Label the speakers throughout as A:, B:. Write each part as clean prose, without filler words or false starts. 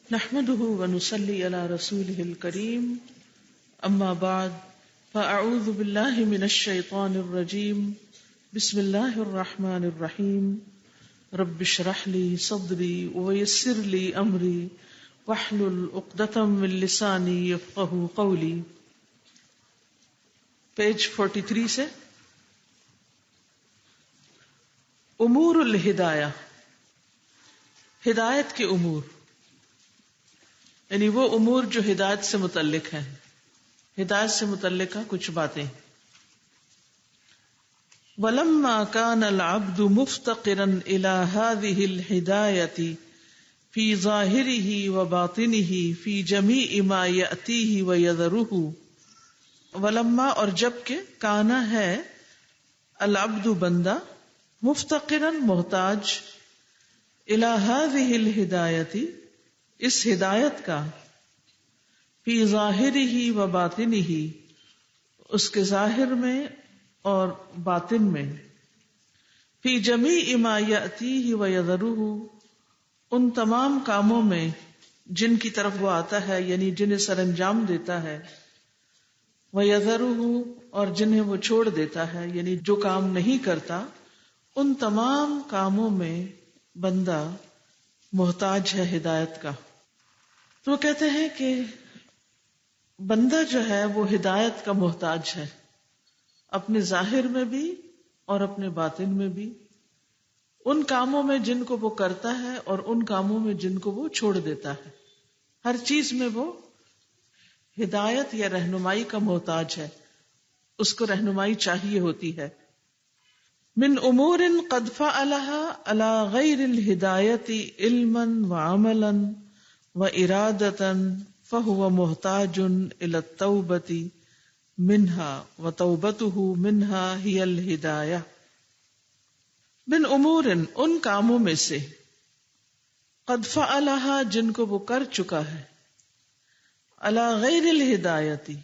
A: نحمده ونصلي على رسوله الكريم اما بعد فاعوذ بالله من الشيطان الرجيم بسم الله الرحمن الرحيم رب اشرح لي صدري ويسر لي امري واحلل عقدة من لساني يفقهوا قولي. پیج 43 سے امور الہدایہ، ہدایت کے امور، یعنی وہ امور جو ہدایت سے متعلق ہیں، ہدایت سے متعلقہ کچھ باتیں. وَلَمَّا كَانَ الْعَبْدُ مُفْتَقِرًا إِلَى هَذِهِ الْهِدَایَةِ فِي ظَاهِرِهِ وَبَاطِنِهِ فِي جَمِيعِ مَا يَأْتِيهِ وَيَذَرُهُ. وَلَمَّا اور جب کہ کانا ہے العبد بندہ مفتقراً محتاج إِلَى هَذِهِ الْهِدَایَةِ اس ہدایت کا فی ظاہرہ و باطنہ اس کے ظاہر میں اور باطن میں، فی جمیع ما یأتیہ و یذرہ ان تمام کاموں میں جن کی طرف وہ آتا ہے یعنی جنہیں سر انجام دیتا ہے، و یذرہ اور جنہیں وہ چھوڑ دیتا ہے یعنی جو کام نہیں کرتا، ان تمام کاموں میں بندہ محتاج ہے ہدایت کا. تو وہ کہتے ہیں کہ بندہ جو ہے وہ ہدایت کا محتاج ہے، اپنے ظاہر میں بھی اور اپنے باطن میں بھی، ان کاموں میں جن کو وہ کرتا ہے اور ان کاموں میں جن کو وہ چھوڑ دیتا ہے. ہر چیز میں وہ ہدایت یا رہنمائی کا محتاج ہے، اس کو رہنمائی چاہیے ہوتی ہے. من امور قد فعلها على غیر الہدایت علما وعملا وارادتا فهو محتاج الى التوبة منها وتوبته منها هي الہدایہ. من امور ان کاموں میں سے قد فعلها جن کو وہ کر چکا ہے، على غیر الہدایت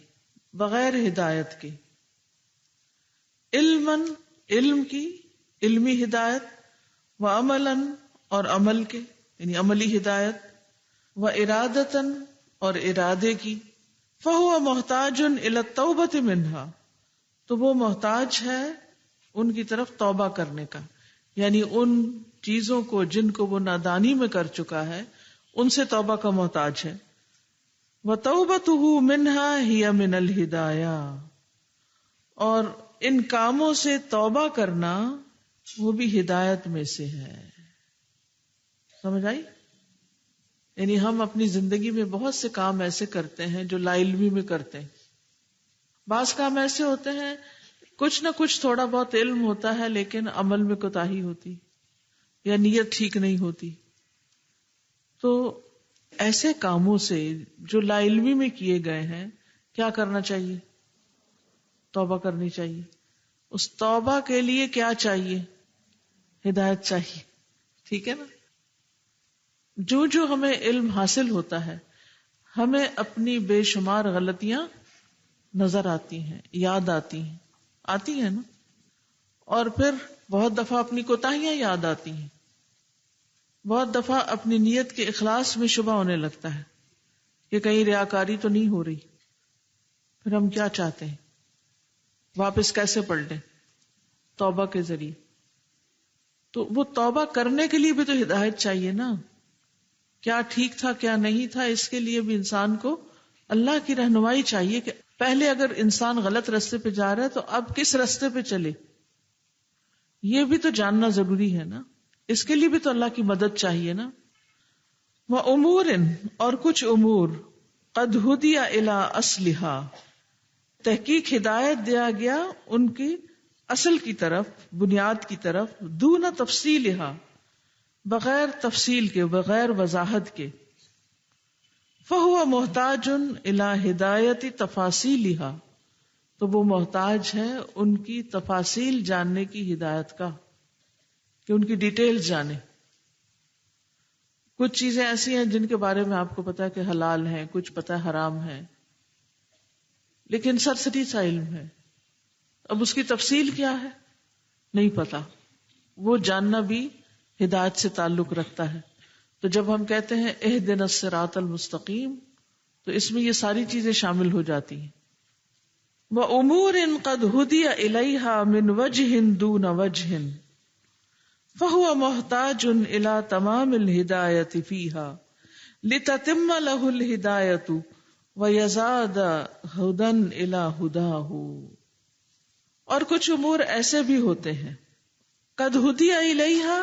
A: بغیر ہدایت کے، علما علم کی علمی ہدایت، و عملاً اور عمل کے یعنی عملی ہدایت، و ارادتاً اور ارادے کی، فہو محتاج الی التوبۃ منہا تو وہ محتاج ہے ان کی طرف توبہ کرنے کا، یعنی ان چیزوں کو جن کو وہ نادانی میں کر چکا ہے ان سے توبہ کا محتاج ہے. وتوبتہ منہا ہی من الہدایہ اور ان کاموں سے توبہ کرنا وہ بھی ہدایت میں سے ہے. سمجھ آئی؟ یعنی ہم اپنی زندگی میں بہت سے کام ایسے کرتے ہیں جو لا علمی میں کرتے ہیں. بعض کام ایسے ہوتے ہیں کچھ نہ کچھ تھوڑا بہت علم ہوتا ہے لیکن عمل میں کوتاہی ہوتی یا نیت ٹھیک نہیں ہوتی. تو ایسے کاموں سے جو لا علمی میں کیے گئے ہیں کیا کرنا چاہیے؟ توبہ کرنی چاہیے. اس توبہ کے لیے کیا چاہیے؟ ہدایت چاہیے. ٹھیک ہے نا؟ جو جو ہمیں علم حاصل ہوتا ہے ہمیں اپنی بے شمار غلطیاں نظر آتی ہیں، یاد آتی ہیں نا، اور پھر بہت دفعہ اپنی کوتاہیاں یاد آتی ہیں، بہت دفعہ اپنی نیت کے اخلاص میں شبہ ہونے لگتا ہے کہ کہیں ریاکاری تو نہیں ہو رہی. پھر ہم کیا چاہتے ہیں؟ واپس کیسے پلٹیں؟ توبہ کے ذریعے. تو وہ توبہ کرنے کے لیے بھی تو ہدایت چاہیے نا، کیا ٹھیک تھا کیا نہیں تھا، اس کے لیے بھی انسان کو اللہ کی رہنمائی چاہیے کہ پہلے اگر انسان غلط راستے پہ جا رہا ہے تو اب کس راستے پہ چلے، یہ بھی تو جاننا ضروری ہے نا. اس کے لیے بھی تو اللہ کی مدد چاہیے نا. وَأُمُورٍ اور کچھ امور قد ہدی الی اصلھا تحقیق ہدایت دیا گیا ان کی اصل کی طرف، بنیاد کی طرف، دون تفصیلھا بغیر تفصیل کے، بغیر وضاحت کے. فہو محتاج الی ہدایت تفاصیلھا تو وہ محتاج ہے ان کی تفاصیل جاننے کی ہدایت کا، کہ ان کی ڈیٹیل جانے. کچھ چیزیں ایسی ہیں جن کے بارے میں آپ کو پتا ہے کہ حلال ہیں، کچھ پتا ہے حرام ہیں، لیکن سرسری سا علم ہے. اب اس کی تفصیل کیا ہے نہیں پتا، وہ جاننا بھی ہدایت سے تعلق رکھتا ہے. تو جب ہم کہتے ہیں اہدنا الصراط المستقیم تو اس میں یہ ساری چیزیں شامل ہو جاتی ہیں. وَأُمُورٍ قَدْ هُدِيَ إِلَيْهَا مِنْ وَجْهٍ دُونَ وَجْهٍ فَهُوَ مُحْتَاجٌ إِلَى تَمَامِ الْهِدَايَةِ فِيهَا لِتَتِمَّ لَهُ الْهِدَايَةُ وَيَزَادَ هُدًى إِلَى هُدَاهُ. اور کچھ امور ایسے بھی ہوتے ہیں قد ہدی الیہا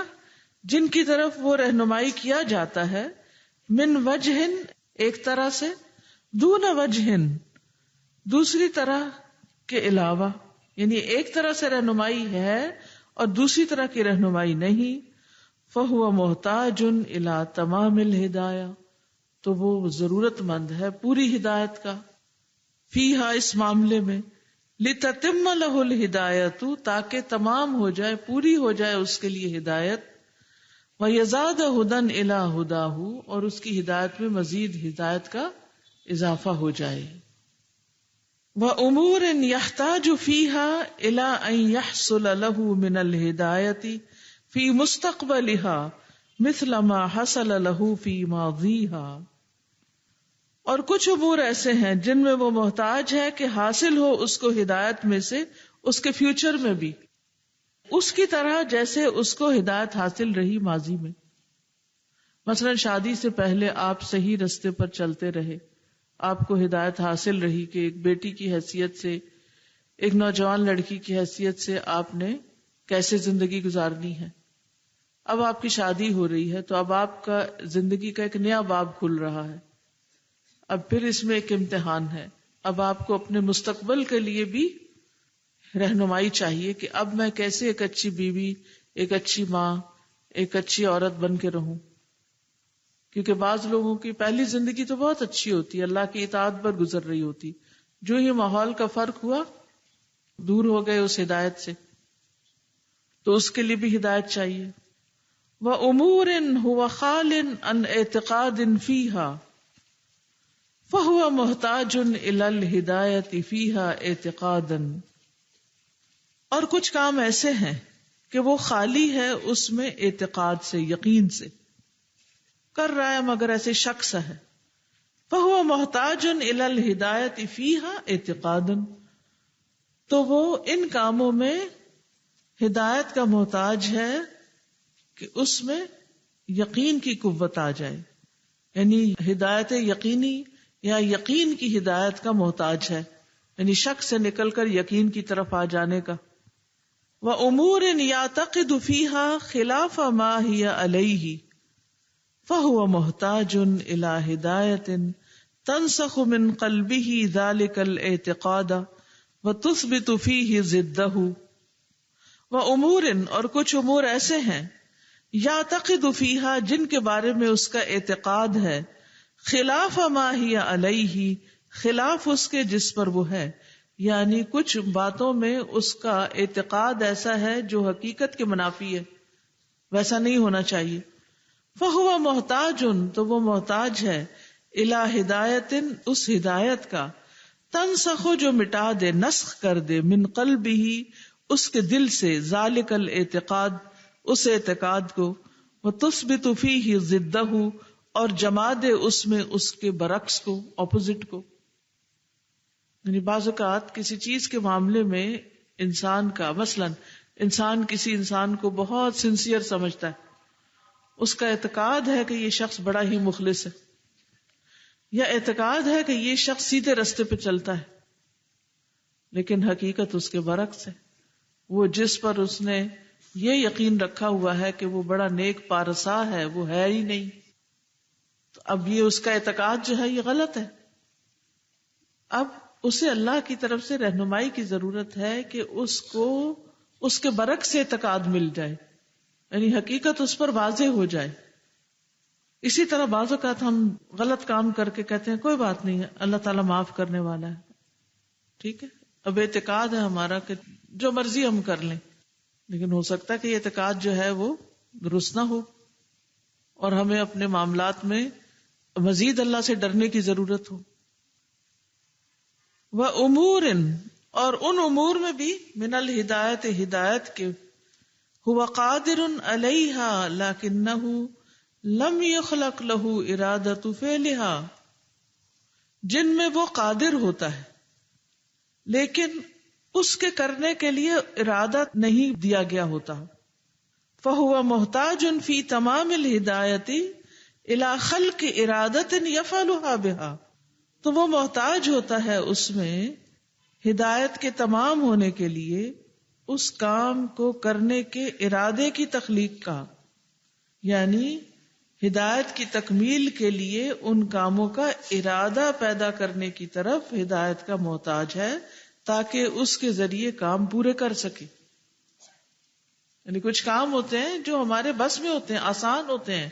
A: جن کی طرف وہ رہنمائی کیا جاتا ہے من وجہ ایک طرح سے دون وجہ دوسری طرح کے علاوہ، یعنی ایک طرح سے رہنمائی ہے اور دوسری طرح کی رہنمائی نہیں. فَهُوَ مُحْتَاجٌ إِلَى تَمَامِ الْهِدَايَةِ تو وہ ضرورت مند ہے پوری ہدایت کا. فیہا اس معاملے میں لِتَتِمَّ لَهُ الْهِدَايَةُ تاکہ تمام ہو جائے پوری ہو جائے اس کے لیے ہدایت. وَيَزَادَ هُدًى إِلَى هُدَاهُ اور اس کی ہدایت میں مزید ہدایت کا اضافہ ہو جائے. وَأُمُورٍ يَحْتَاجُ فِيهَا إِلَىٰ أَن يَحْصُلَ لَهُ مِنَ الْهِدَايَةِ فِي مُسْتَقْبَلِهَا مِثْلَ مَا حَصَلَ لَهُ فِي مَاضِيهَا اور کچھ امور ایسے ہیں جن میں وہ محتاج ہے کہ حاصل ہو اس کو ہدایت میں سے اس کے فیوچر میں بھی اس کی طرح جیسے اس کو ہدایت حاصل رہی ماضی میں. مثلا شادی سے پہلے آپ صحیح رستے پر چلتے رہے، آپ کو ہدایت حاصل رہی کہ ایک بیٹی کی حیثیت سے، ایک نوجوان لڑکی کی حیثیت سے آپ نے کیسے زندگی گزارنی ہے. اب آپ کی شادی ہو رہی ہے تو اب آپ کا زندگی کا ایک نیا باب کھل رہا ہے. اب پھر اس میں ایک امتحان ہے. اب آپ کو اپنے مستقبل کے لیے بھی رہنمائی چاہیے کہ اب میں کیسے ایک اچھی بیوی، ایک اچھی ماں، ایک اچھی عورت بن کے رہوں. کیونکہ بعض لوگوں کی پہلی زندگی تو بہت اچھی ہوتی ہے، اللہ کی اطاعت پر گزر رہی ہوتی، جو ہی ماحول کا فرق ہوا دور ہو گئے اس ہدایت سے. تو اس کے لیے بھی ہدایت چاہیے. وَأُمُورٍ هُوَ خَالٍ عَنْ اعْتِقَادٍ فِيهَا فَهُوَ مُحْتَاجٌ إِلَى الْهِدَايَةِ فِيهَا اعْتِقَادًا اور کچھ کام ایسے ہیں کہ وہ خالی ہے اس میں اعتقاد سے، یقین سے کر رہا ہے مگر ایسے شک سا ہے. فَهُوَ مُحْتَاجٌ إِلَى الْهِدَايَةِ فِيهَا اعْتِقَادًا تو وہ ان کاموں میں ہدایت کا محتاج ہے کہ اس میں یقین کی قوت آ جائے، یعنی ہدایت یقینی یا یقین کی ہدایت کا محتاج ہے، یعنی شک سے نکل کر یقین کی طرف آ جانے کا. وَأُمُورٍ يَعْتَقِدُ فِيهَا خِلَافَ مَا هِيَ عَلَيْهِ فَهُوَ مُحْتَاجٌ إِلَى هِدَايَةٍ تَنْسَخُ مِنْ قَلْبِهِ ذَلِكَ الْاعْتِقَادَ وَتُثْبِتُ فِيهِ ضِدَّهُ. وَأُمُورٍ اور کچھ امور ایسے ہیں يَعْتَقِدُ فِيهَا جن کے بارے میں اس کا اعتقاد ہے خِلَافَ مَا هِيَ عَلَيْهِ خلاف اس کے جس پر وہ ہے، یعنی کچھ باتوں میں اس کا اعتقاد ایسا ہے جو حقیقت کے منافی ہے، ویسا نہیں ہونا چاہیے. فَهُوَ مُحْتَاجٌ تو وہ محتاج ہے اِلَى ہدایت اس ہدایت کا تنسخ جو مٹا دے، نسخ کر دے، من قلبہ اس کے دل سے، ذالک الاعتقاد اس اعتقاد کو، وتثبت فیہ ضدہ اور جما دے اس میں اس کے برعکس کو، اپوزٹ کو. یعنی بعض اوقات کسی چیز کے معاملے میں انسان کا، مثلا انسان کسی انسان کو بہت سنسیئر سمجھتا ہے، اس کا اعتقاد ہے کہ یہ شخص بڑا ہی مخلص ہے، یا اعتقاد ہے کہ یہ شخص سیدھے رستے پہ چلتا ہے، لیکن حقیقت اس کے برعکس ہے. وہ جس پر اس نے یہ یقین رکھا ہوا ہے کہ وہ بڑا نیک پارسا ہے، وہ ہے ہی نہیں. تو اب یہ اس کا اعتقاد جو ہے یہ غلط ہے. اب اسے اللہ کی طرف سے رہنمائی کی ضرورت ہے کہ اس کو اس کے برعکس اعتقاد مل جائے، یعنی حقیقت اس پر واضح ہو جائے. اسی طرح بعض اوقات ہم غلط کام کر کے کہتے ہیں کوئی بات نہیں ہے، اللہ تعالیٰ معاف کرنے والا ہے، ٹھیک ہے. اب اعتقاد ہے ہمارا کہ جو مرضی ہم کر لیں، لیکن ہو سکتا ہے کہ یہ اعتقاد جو ہے وہ درست نہ ہو، اور ہمیں اپنے معاملات میں مزید اللہ سے ڈرنے کی ضرورت ہو. وَأُمُورٍ اور ان امور میں بھی من الہدایت ہدایت کے، هو قادر علیہا لیکنہ لم یخلق لہ ارادۃ فعلھا، جن میں وہ قادر ہوتا ہے لیکن اس کے کرنے کے لیے ارادہ نہیں دیا گیا ہوتا. فہو محتاج فی تمام الہدایت الی خلق ارادۃ یفعلھا بہا، تو وہ محتاج ہوتا ہے اس میں ہدایت کے تمام ہونے کے لیے اس کام کو کرنے کے ارادے کی تخلیق کا، یعنی ہدایت کی تکمیل کے لیے ان کاموں کا ارادہ پیدا کرنے کی طرف ہدایت کا محتاج ہے تاکہ اس کے ذریعے کام پورے کر سکے. یعنی کچھ کام ہوتے ہیں جو ہمارے بس میں ہوتے ہیں، آسان ہوتے ہیں،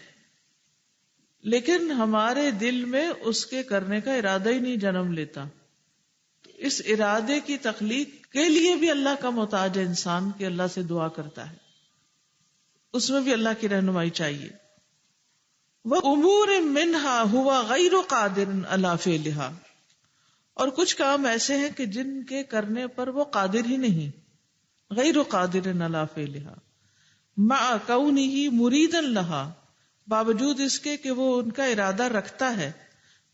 A: لیکن ہمارے دل میں اس کے کرنے کا ارادہ ہی نہیں جنم لیتا. تو اس ارادے کی تخلیق کے لیے بھی اللہ کا محتاج ہے انسان، کہ اللہ سے دعا کرتا ہے، اس میں بھی اللہ کی رہنمائی چاہیے. وَأُمُورٍ مِّنْهَا هُوَ غَيْرُ قَادِرٍ عَلَىٰ فِعْلِهَا، اور کچھ کام ایسے ہیں کہ جن کے کرنے پر وہ قادر ہی نہیں، غیر قادر علی فعلھا مع کونہ مریدا لہا، باوجود اس کے کہ وہ ان کا ارادہ رکھتا ہے.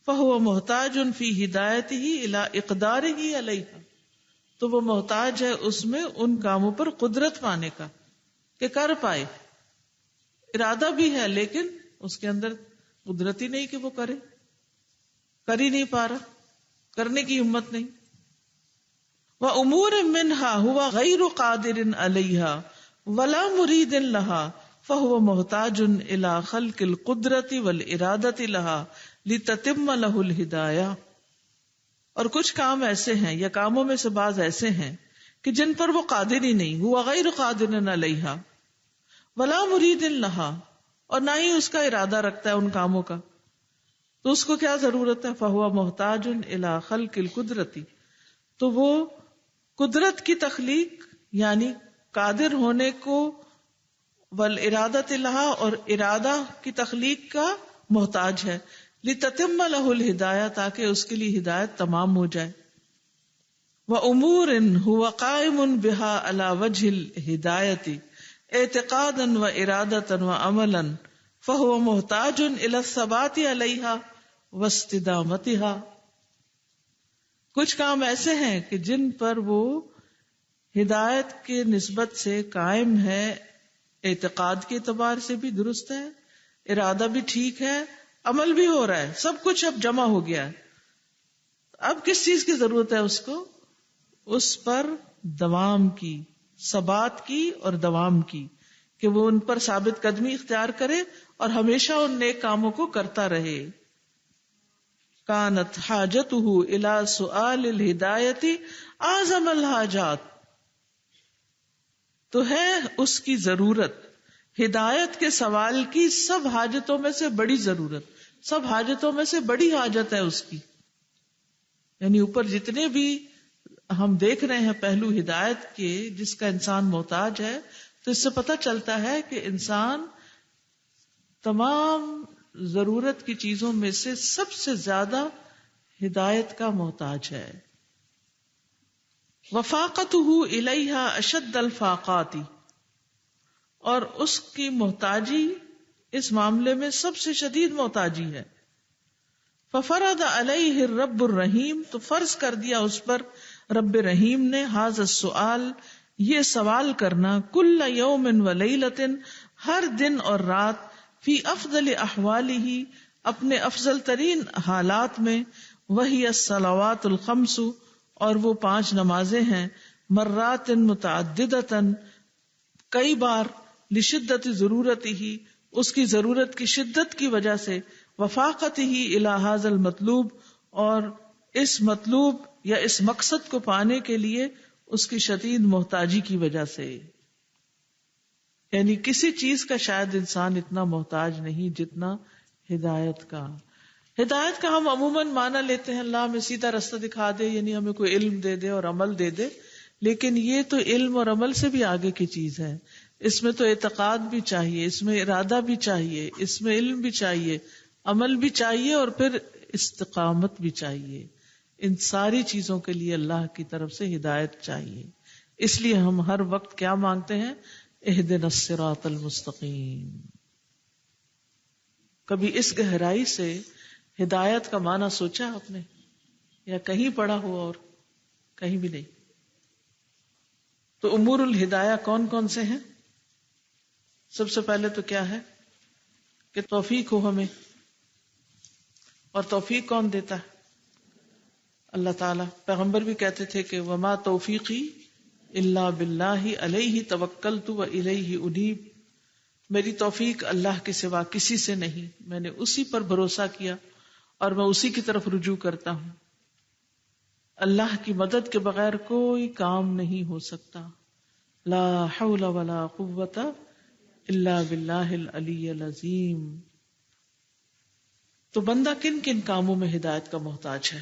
A: فہو محتاج فی ہدایتہ الی اقدارہ علیہا، تو وہ محتاج ہے اس میں ان کاموں پر قدرت پانے کا کہ کر پائے. ارادہ بھی ہے لیکن اس کے اندر قدرت ہی نہیں کہ وہ کرے، کر ہی نہیں پا رہا، کرنے کی ہمت نہیں. وَأُمُورٍ مِّنْهَا هُوَ غَيْرُ قَادِرٍ عَلَيْهَا وَلَا مُرِيدٍ لَهَا فَهُوَ مُحْتَاجٌ إِلَىٰ خَلْقِ الْقُدْرَةِ وَالْإِرَادَةِ لَهَا لِتَتِمَّ لَهُ الْهِدَایَةُ. اور کچھ کام ایسے ہیں یا کاموں میں سے بعض ایسے ہیں کہ جن پر وہ قادر ہی نہیں، هُوَ غَيْرُ قَادِرٍ عَلَيْهَا وَلَا مُرِيدٍ لَهَا، اور نہ ہی اس کا ارادہ رکھتا ہے ان کاموں کا، تو اس کو کیا ضرورت ہے؟ فَهُوَ مُحْتَاجٌ إِلَىٰ خَلْقِ الْقُدْرَةِ، تو وہ قدرت کی تخلیق یعنی قادر ہونے کو، والارادۃ لہا، اور ارادہ کی تخلیق کا محتاج ہے. لتتم لہ الہدایہ، تاکہ اس کے لیے ہدایت تمام ہو جائے. وامور هو قائم بها على وجه الہدایۃ اعتقادا وارادۃ وعملا فهو محتاج الى الثبات علیہا واستدامتها. کچھ کام ایسے ہیں کہ جن پر وہ ہدایت کے نسبت سے قائم ہے، اعتقاد کے اعتبار سے بھی درست ہے، ارادہ بھی ٹھیک ہے، عمل بھی ہو رہا ہے، سب کچھ اب جمع ہو گیا ہے. اب کس چیز کی ضرورت ہے اس کو؟ اس پر دوام کی، ثبات کی اور دوام کی، کہ وہ ان پر ثابت قدمی اختیار کرے اور ہمیشہ ان نیک کاموں کو کرتا رہے. کانت حاجتہ الی سؤال الہدایۃ اعظم الحاجات، تو ہے اس کی ضرورت ہدایت کے سوال کی سب حاجتوں میں سے بڑی ضرورت، سب حاجتوں میں سے بڑی حاجت ہے اس کی. یعنی اوپر جتنے بھی ہم دیکھ رہے ہیں پہلو ہدایت کے جس کا انسان محتاج ہے، تو اس سے پتہ چلتا ہے کہ انسان تمام ضرورت کی چیزوں میں سے سب سے زیادہ ہدایت کا محتاج ہے. وفاقتہ الیہا اشد الفاقات، اور اس کی محتاجی اس معاملے میں سب سے شدید محتاجی ہے. ففرض علیہ الرب الرحیم، تو فرض کر دیا اس پر رب رحیم نے، ھذا السؤال، یہ سوال کرنا، کل یوم ولیلۃ، ہر دن اور رات، فی افضل احوالہ، اپنے افضل ترین حالات میں، وہی الصلوات الخمس، اور وہ 5 نمازیں ہیں، مرات متعددۃ، کئی بار، لشدت ضرورتہ، اس کی ضرورت کی شدت کی وجہ سے، وفاقتہ الی ھذا المطلوب، اور اس مطلوب یا اس مقصد کو پانے کے لیے اس کی شدید محتاجی کی وجہ سے. یعنی کسی چیز کا شاید انسان اتنا محتاج نہیں جتنا ہدایت کا. ہدایت کا ہم عموماً معنی لیتے ہیں اللہ ہمیں سیدھا رستہ دکھا دے، یعنی ہمیں کوئی علم دے دے اور عمل دے دے، لیکن یہ تو علم اور عمل سے بھی آگے کی چیز ہے. اس میں تو اعتقاد بھی چاہیے، اس میں ارادہ بھی چاہیے، اس میں علم بھی چاہیے، عمل بھی چاہیے، اور پھر استقامت بھی چاہیے. ان ساری چیزوں کے لیے اللہ کی طرف سے ہدایت چاہیے. اس لیے ہم ہر وقت کیا مانگتے ہیں؟ اہدنا الصراط المستقیم. کبھی اس گہرائی سے ہدایت کا معنی سوچا آپ نے؟ یا کہیں پڑھا ہو اور کہیں بھی نہیں؟ تو امور الہدایہ کون کون سے ہیں؟ سب سے پہلے تو کیا ہے کہ توفیق ہو ہمیں. اور توفیق کون دیتا ہے؟ اللہ تعالیٰ. پیغمبر بھی کہتے تھے کہ وما توفیقی الا باللہ علیہ توکلت و الیہ انیب. میری توفیق اللہ کے سوا کسی سے نہیں، میں نے اسی پر بھروسہ کیا اور میں اسی کی طرف رجوع کرتا ہوں. اللہ کی مدد کے بغیر کوئی کام نہیں ہو سکتا. لا حول ولا قوت الا باللہ العلی العظیم. تو بندہ کن کن کاموں میں ہدایت کا محتاج ہے؟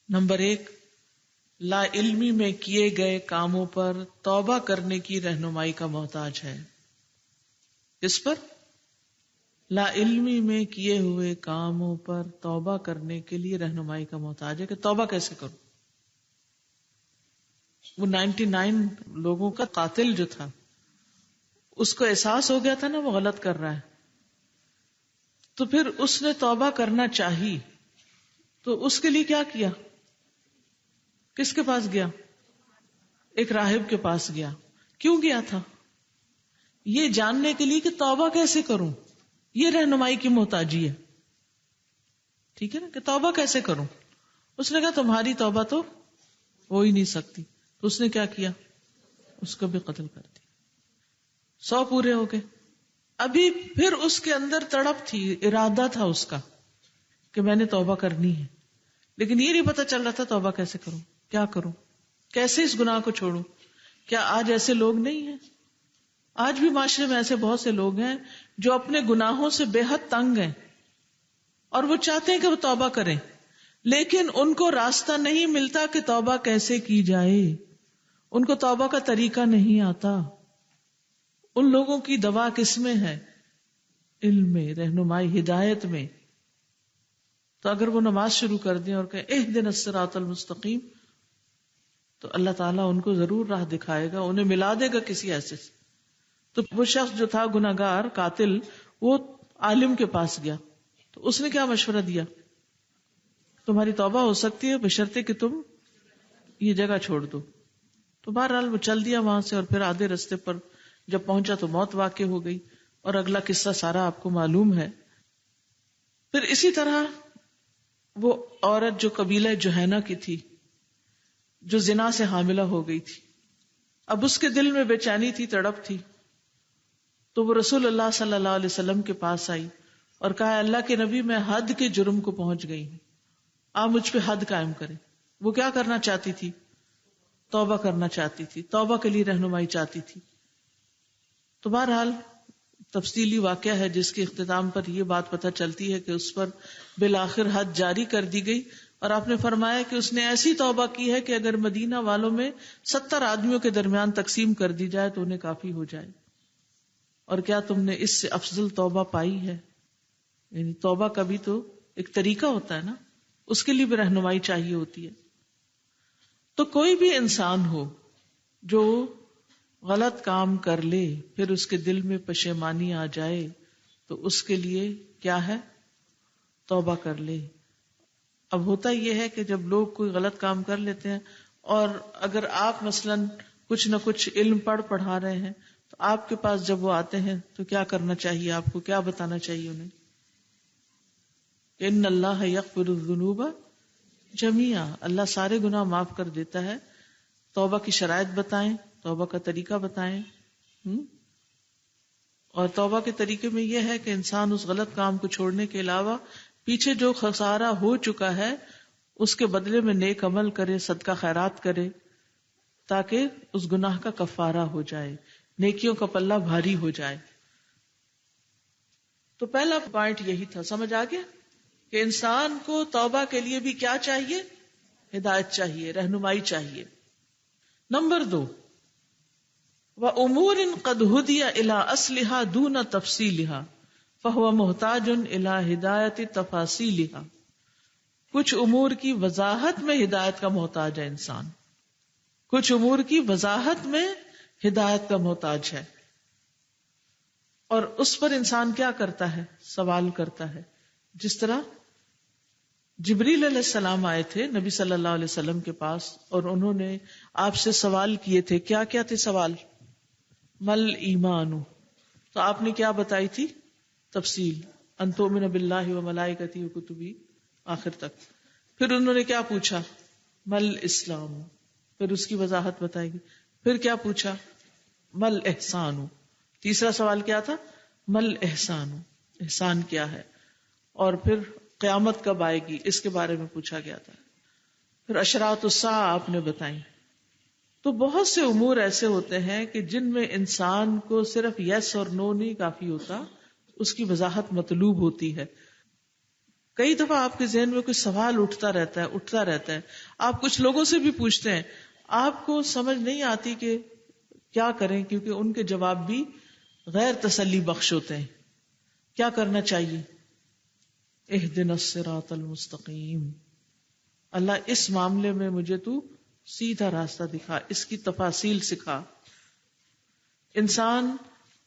A: نمبر 1، لا علمی میں کیے گئے کاموں پر توبہ کرنے کی رہنمائی کا محتاج ہے. اس پر لا علمی میں کیے ہوئے کاموں پر توبہ کرنے کے لیے رہنمائی کا محتاج ہے کہ توبہ کیسے کروں. وہ 99 لوگوں کا قاتل جو تھا، اس کو احساس ہو گیا تھا نا وہ غلط کر رہا ہے، تو پھر اس نے توبہ کرنا چاہی. تو اس کے لیے کیا کیا؟ کس کے پاس گیا؟ ایک راہب کے پاس گیا. کیوں گیا تھا؟ یہ جاننے کے لیے کہ توبہ کیسے کروں. یہ رہنمائی کی محتاجی ہے. ٹھیک ہے نا، کہ توبہ کیسے کروں. اس نے کہا تمہاری توبہ تو ہو ہی نہیں سکتی. تو اس نے کیا کیا؟ اس کو بھی قتل کر دیا. 100 پورے ہو گئے. ابھی پھر اس کے اندر تڑپ تھی، ارادہ تھا اس کا کہ میں نے توبہ کرنی ہے، لیکن یہ نہیں پتا چل رہا تھا توبہ کیسے کروں، کیا کروں، کیسے اس گناہ کو چھوڑوں. کیا آج ایسے لوگ نہیں ہیں؟ آج بھی معاشرے میں ایسے بہت سے لوگ ہیں جو اپنے گناہوں سے بے حد تنگ ہیں اور وہ چاہتے ہیں کہ وہ توبہ کریں، لیکن ان کو راستہ نہیں ملتا کہ توبہ کیسے کی جائے. ان کو توبہ کا طریقہ نہیں آتا. ان لوگوں کی دوا کس میں ہے؟ علم میں، رہنمائی، ہدایت میں. تو اگر وہ نماز شروع کر دیں اور کہیں اہدنا الصراط المستقیم، تو اللہ تعالیٰ ان کو ضرور راہ دکھائے گا، انہیں ملا دے گا کسی ایسے سے. تو وہ شخص جو تھا گناہگار قاتل، وہ عالم کے پاس گیا. تو اس نے کیا مشورہ دیا؟ تمہاری توبہ ہو سکتی ہے بشرطے کہ تم یہ جگہ چھوڑ دو. تو بہرحال وہ چل دیا وہاں سے، اور پھر آدھے رستے پر جب پہنچا تو موت واقع ہو گئی، اور اگلا قصہ سارا آپ کو معلوم ہے. پھر اسی طرح وہ عورت جو قبیلہ جوہینہ کی تھی، جو زنا سے حاملہ ہو گئی تھی، اب اس کے دل میں بے چینی تھی، تڑپ تھی. تو وہ رسول اللہ صلی اللہ علیہ وسلم کے پاس آئی اور کہا اللہ کے نبی، میں حد کے جرم کو پہنچ گئی ہوں، آپ مجھ پہ حد قائم کریں. وہ کیا کرنا چاہتی تھی؟ توبہ کرنا چاہتی تھی، توبہ کے لیے رہنمائی چاہتی تھی. تو بہرحال تفصیلی واقعہ ہے جس کے اختتام پر یہ بات پتہ چلتی ہے کہ اس پر بالآخر حد جاری کر دی گئی، اور آپ نے فرمایا کہ اس نے ایسی توبہ کی ہے کہ اگر مدینہ والوں میں 70 آدمیوں کے درمیان تقسیم کر دی جائے تو انہیں کافی ہو جائے. اور کیا تم نے اس سے افضل توبہ پائی ہے؟ یعنی توبہ کا بھی تو ایک طریقہ ہوتا ہے نا، اس کے لیے بھی رہنمائی چاہیے ہوتی ہے. تو کوئی بھی انسان ہو جو غلط کام کر لے، پھر اس کے دل میں پشیمانی آ جائے، تو اس کے لیے کیا ہے؟ توبہ کر لے. اب ہوتا یہ ہے کہ جب لوگ کوئی غلط کام کر لیتے ہیں، اور اگر آپ مثلاً کچھ نہ کچھ علم پڑھا رہے ہیں، تو آپ کے پاس جب وہ آتے ہیں تو کیا کرنا چاہیے؟ آپ کو کیا بتانا چاہیے انہیں؟ ان اللہ یغفر الذنوب جميعا، اللہ سارے گناہ معاف کر دیتا ہے. توبہ کی شرائط بتائیں، توبہ کا طریقہ بتائیں. اور توبہ کے طریقے میں یہ ہے کہ انسان اس غلط کام کو چھوڑنے کے علاوہ پیچھے جو خسارہ ہو چکا ہے اس کے بدلے میں نیک عمل کرے، صدقہ خیرات کرے، تاکہ اس گناہ کا کفارہ ہو جائے، نیکیوں کا پلہ بھاری ہو جائے. تو پہلا پوائنٹ یہی تھا. سمجھ آ گیا کہ انسان کو توبہ کے لیے بھی کیا چاہیے؟ ہدایت چاہیے، رہنمائی چاہیے. نمبر 2، وَأُمُورٍ قَدْ هُدِيَ إِلَىٰ أَصْلِهَا دُونَ تَفْصِيلِهَا فَهُوَ مُحْتَاجٌ إِلَىٰ هِدَایَةِ تَفَاصِيلِهَا. کچھ امور کی وضاحت میں ہدایت کا محتاج ہے انسان، کچھ امور کی وضاحت میں ہدایت کا محتاج ہے. اور اس پر انسان کیا کرتا ہے؟ سوال کرتا ہے. جس طرح جبریل علیہ السلام آئے تھے نبی صلی اللہ علیہ وسلم کے پاس اور انہوں نے آپ سے سوال کیے تھے. کیا کیا تھے سوال؟ مل ایمان، تو آپ نے کیا بتائی تھی؟ تفصیل، ان تؤمن باللہ و ملائکتہ و کتبہ، آخر تک. پھر انہوں نے کیا پوچھا؟ مل اسلام، پھر اس کی وضاحت بتائے گی. پھر کیا پوچھا؟ مل احسان. تیسرا سوال کیا تھا؟ مل احسان، احسان کیا ہے. اور پھر قیامت کب آئے گی اس کے بارے میں پوچھا گیا تھا. پھر اشراط الساعہ آپ نے بتائیں. تو بہت سے امور ایسے ہوتے ہیں کہ جن میں انسان کو صرف یس اور نو نہیں کافی ہوتا، اس کی وضاحت مطلوب ہوتی ہے. کئی دفعہ آپ کے ذہن میں کوئی سوال اٹھتا رہتا ہے. آپ کچھ لوگوں سے بھی پوچھتے ہیں، آپ کو سمجھ نہیں آتی کہ کیا کریں، کیونکہ ان کے جواب بھی غیر تسلی بخش ہوتے ہیں. کیا کرنا چاہیے؟ اہدنا الصراط المستقیم، اللہ اس معاملے میں مجھے تو سیدھا راستہ دکھا، اس کی تفاصیل سکھا. انسان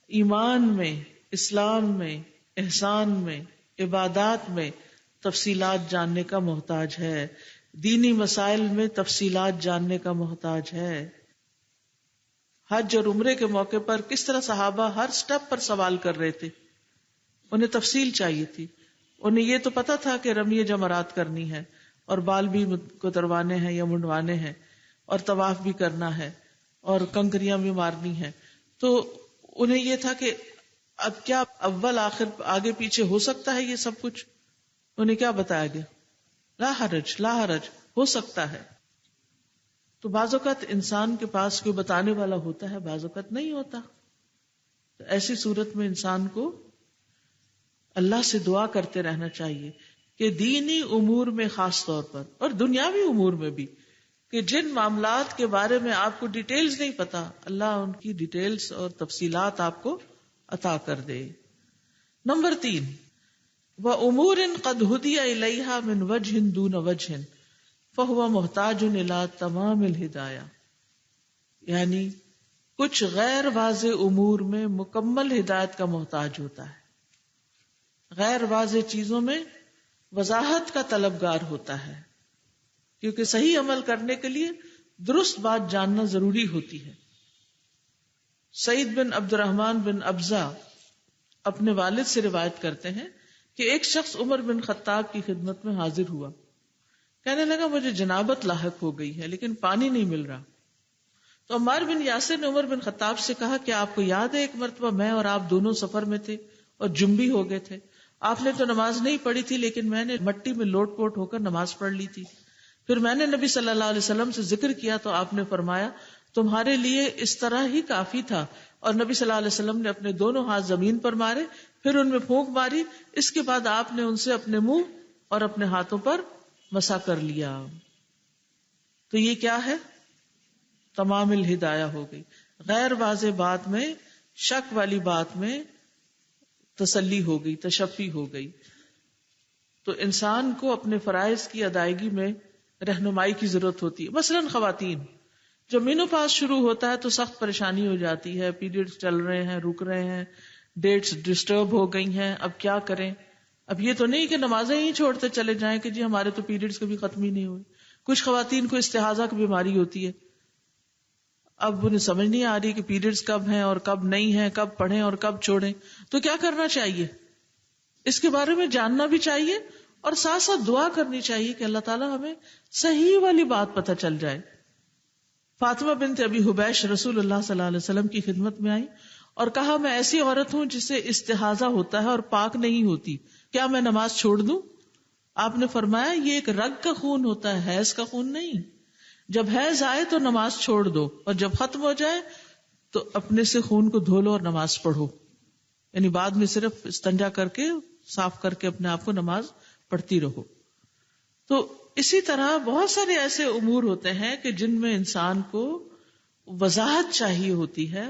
A: ایمان میں، اسلام میں، احسان میں، عبادات میں تفصیلات جاننے کا محتاج ہے. دینی مسائل میں تفصیلات جاننے کا محتاج ہے. حج اور عمرے کے موقع پر کس طرح صحابہ ہر سٹیپ پر سوال کر رہے تھے، انہیں تفصیل چاہیے تھی. انہیں یہ تو پتا تھا کہ رمی جمرات کرنی ہے اور بال بھی کتروانے ہیں یا منڈوانے ہیں اور طواف بھی کرنا ہے اور کنکریاں بھی مارنی ہیں. تو انہیں یہ تھا کہ اب کیا اول آخر آگے پیچھے ہو سکتا ہے یہ سب کچھ؟ انہیں کیا بتایا گیا؟ لا حرج، لا حرج، ہو سکتا ہے. تو بعض اوقات انسان کے پاس کوئی بتانے والا ہوتا ہے، بعض اوقات نہیں ہوتا. تو ایسی صورت میں انسان کو اللہ سے دعا کرتے رہنا چاہیے کہ دینی امور میں خاص طور پر اور دنیاوی امور میں بھی، کہ جن معاملات کے بارے میں آپ کو ڈیٹیلز نہیں پتا، اللہ ان کی ڈیٹیلز اور تفصیلات آپ کو عطا کر دے. نمبر 3، وَأُمُورٍ قَدْ هُدِيَ إِلَيْهَا مِنْ وَجْهٍ دُونَ وَجْهٍ فَهُوَ مُحْتَاجٌ إِلَىٰ تَمَامِ الْهِدَایَةِ، یعنی کچھ غیر واضح امور میں مکمل ہدایت کا محتاج ہوتا ہے، غیر واضح چیزوں میں وضاحت کا طلبگار ہوتا ہے، کیونکہ صحیح عمل کرنے کے لیے درست بات جاننا ضروری ہوتی ہے. سعید بن عبد الرحمن بن ابزہ اپنے والد سے روایت کرتے ہیں کہ ایک شخص عمر بن خطاب کی خدمت میں حاضر ہوا. کہنے لگا مجھے جنابت لاحق ہو گئی ہے لیکن پانی نہیں مل رہا. تو عمار بن یاسر نے عمر بن خطاب سے کہا کہ آپ کو یاد ہے ایک مرتبہ میں اور آپ دونوں سفر میں تھے اور جنبی ہو گئے تھے. آپ نے تو نماز نہیں پڑھی تھی لیکن میں نے مٹی میں لوٹ پوٹ ہو کر نماز پڑھ لی تھی. پھر میں نے نبی صلی اللہ علیہ وسلم سے ذکر کیا تو آپ نے فرمایا تمہارے لیے اس طرح ہی کافی تھا، اور نبی صلی اللہ علیہ وسلم نے اپنے دونوں ہاتھ زمین پر مارے، پھر ان میں پھونک ماری، اس کے بعد آپ نے ان سے اپنے منہ اور اپنے ہاتھوں پر مسح کر لیا. تو یہ کیا ہے؟ تمام الہدایہ ہو گئی. غیر واضح بات میں، شک والی بات میں تسلی ہو گئی، تشفی ہو گئی. تو انسان کو اپنے فرائض کی ادائیگی میں رہنمائی کی ضرورت ہوتی ہے. مثلا خواتین، جب مینوپاز شروع ہوتا ہے تو سخت پریشانی ہو جاتی ہے، پیریڈز چل رہے ہیں، رک رہے ہیں، ڈیٹس ڈسٹرب ہو گئی ہیں، اب کیا کریں؟ اب یہ تو نہیں کہ نمازیں ہی چھوڑتے چلے جائیں کہ جی ہمارے تو پیریڈز کبھی ختم ہی نہیں ہوئے. کچھ خواتین کو استحاضہ کی بیماری ہوتی ہے، اب انہیں سمجھ نہیں آ رہی کہ پیریڈز کب ہیں اور کب نہیں ہیں، کب پڑھیں اور کب چھوڑیں. تو کیا کرنا چاہیے؟ اس کے بارے میں جاننا بھی چاہیے اور ساتھ ساتھ دعا کرنی چاہیے کہ اللہ تعالیٰ ہمیں صحیح والی بات پتہ چل جائے. فاطمہ بنت ابی حبیش رسول اللہ صلی اللہ علیہ وسلم کی خدمت میں آئی اور کہا میں ایسی عورت ہوں جسے استحاضہ ہوتا ہے اور پاک نہیں ہوتی، کیا میں نماز چھوڑ دوں؟ آپ نے فرمایا یہ ایک رگ کا خون ہوتا ہے، حیض کا خون نہیں. جب حیض آئے تو نماز چھوڑ دو اور جب ختم ہو جائے تو اپنے سے خون کو دھو لو اور نماز پڑھو. یعنی بعد میں صرف استنجا کر کے صاف کر کے اپنے آپ کو نماز پڑھتی رہو. تو اسی طرح بہت سارے ایسے امور ہوتے ہیں کہ جن میں انسان کو وضاحت چاہیے ہوتی ہے،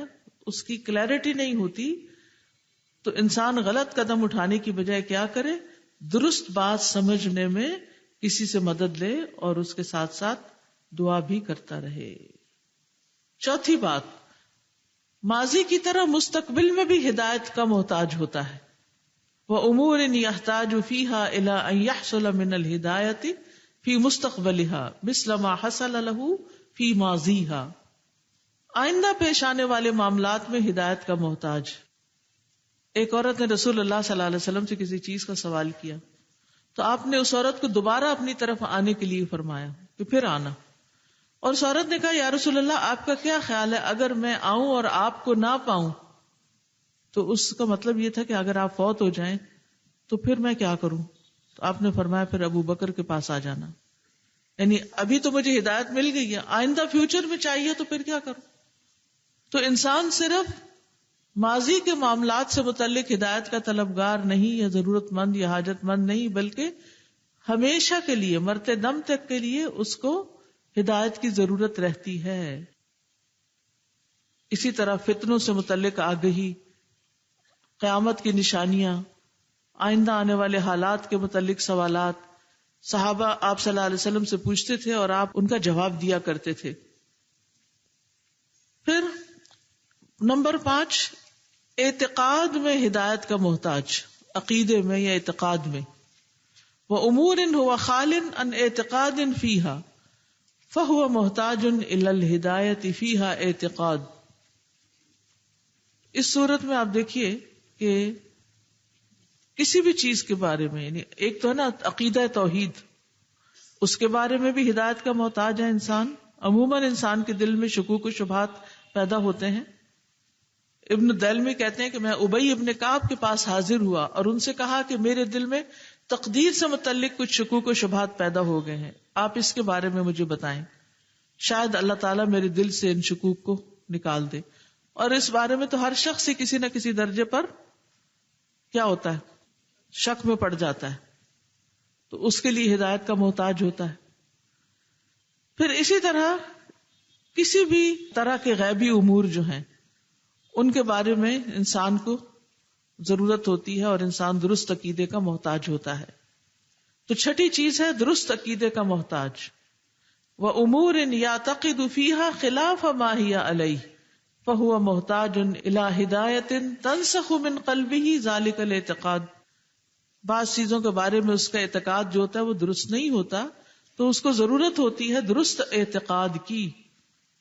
A: اس کی کلیئرٹی نہیں ہوتی. تو انسان غلط قدم اٹھانے کی بجائے کیا کرے؟ درست بات سمجھنے میں کسی سے مدد لے اور اس کے ساتھ ساتھ دعا بھی کرتا رہے. چوتھی بات، ماضی کی طرح مستقبل میں بھی ہدایت کا محتاج ہوتا ہے. وَأُمُورٍ يَحْتَاجُ فِيهَا إِلَىٰ أَن يَحْصُلَ مِنَ الْهِدَایَةِ فِي مُسْتَقْبَلِهَا مِثْلَ مَا حَصَلَ لَهُ فِي مَاضِیهَا. آئندہ پیش آنے والے معاملات میں ہدایت کا محتاج. ایک عورت نے رسول اللہ صلی اللہ علیہ وسلم سے کسی چیز کا سوال کیا تو آپ نے اس عورت کو دوبارہ اپنی طرف آنے کے لیے فرمایا کہ پھر آنا. اور اس عورت نے کہا یا رسول اللہ آپ کا کیا خیال ہے اگر میں آؤں اور آپ کو نہ پاؤں؟ تو اس کا مطلب یہ تھا کہ اگر آپ فوت ہو جائیں تو پھر میں کیا کروں؟ تو آپ نے فرمایا پھر ابو بکر کے پاس آ جانا. یعنی ابھی تو مجھے ہدایت مل گئی ہے، آئندہ فیوچر میں چاہیے تو پھر کیا کروں؟ تو انسان صرف ماضی کے معاملات سے متعلق ہدایت کا طلبگار نہیں یا ضرورت مند یا حاجت مند نہیں، بلکہ ہمیشہ کے لیے مرتے دم تک کے لیے اس کو ہدایت کی ضرورت رہتی ہے. اسی طرح فتنوں سے متعلق آگہی، قیامت کی نشانیاں، آئندہ آنے والے حالات کے متعلق سوالات صحابہ آپ صلی اللہ علیہ وسلم سے پوچھتے تھے اور آپ ان کا جواب دیا کرتے تھے. پھر نمبر 5، اعتقاد میں ہدایت کا محتاج، عقیدے میں یا اعتقاد میں. وَأُمُورٍ هُوَ خَالٍ عَنْ اعتقاد فِيهَا فَهُوَ مُحْتَاجٌ إِلَى الْهِدَایَةِ فِيهَا اعتقاد. اس صورت میں آپ دیکھیے کہ کسی بھی چیز کے بارے میں، یعنی ایک تو ہے نا عقیدہ توحید، اس کے بارے میں بھی ہدایت کا محتاج ہے انسان. عموماً انسان کے دل میں شکوک و شبہات پیدا ہوتے ہیں. ابن دلمی کہتے ہیں کہ میں ابی ابن کعب کے پاس حاضر ہوا اور ان سے کہا کہ میرے دل میں تقدیر سے متعلق کچھ شکوک و شبہات پیدا ہو گئے ہیں، آپ اس کے بارے میں مجھے بتائیں، شاید اللہ تعالیٰ میرے دل سے ان شکوک کو نکال دے. اور اس بارے میں تو ہر شخص ہی کسی نہ کسی درجے پر کیا ہوتا ہے، شک میں پڑ جاتا ہے، تو اس کے لیے ہدایت کا محتاج ہوتا ہے. پھر اسی طرح کسی بھی طرح کے غیبی امور جو ہیں ان کے بارے میں انسان کو ضرورت ہوتی ہے اور انسان درست عقیدے کا محتاج ہوتا ہے. تو چھٹی چیز ہے درست عقیدے کا محتاج. وَأُمُورٍ يَعْتَقِدُ فِيهَا خِلَافَ مَا هِيَ عَلَيْهِ فَهُوَ مُحْتَاجٌ إِلَى هِدَایَةٍ تَنْسَخُ مِنْ قَلْبِهِ ذَلِكَ الْاعْتِقَاد. بعض چیزوں کے بارے میں اس کا اعتقاد جو ہوتا ہے وہ درست نہیں ہوتا، تو اس کو ضرورت ہوتی ہے درست اعتقاد کی،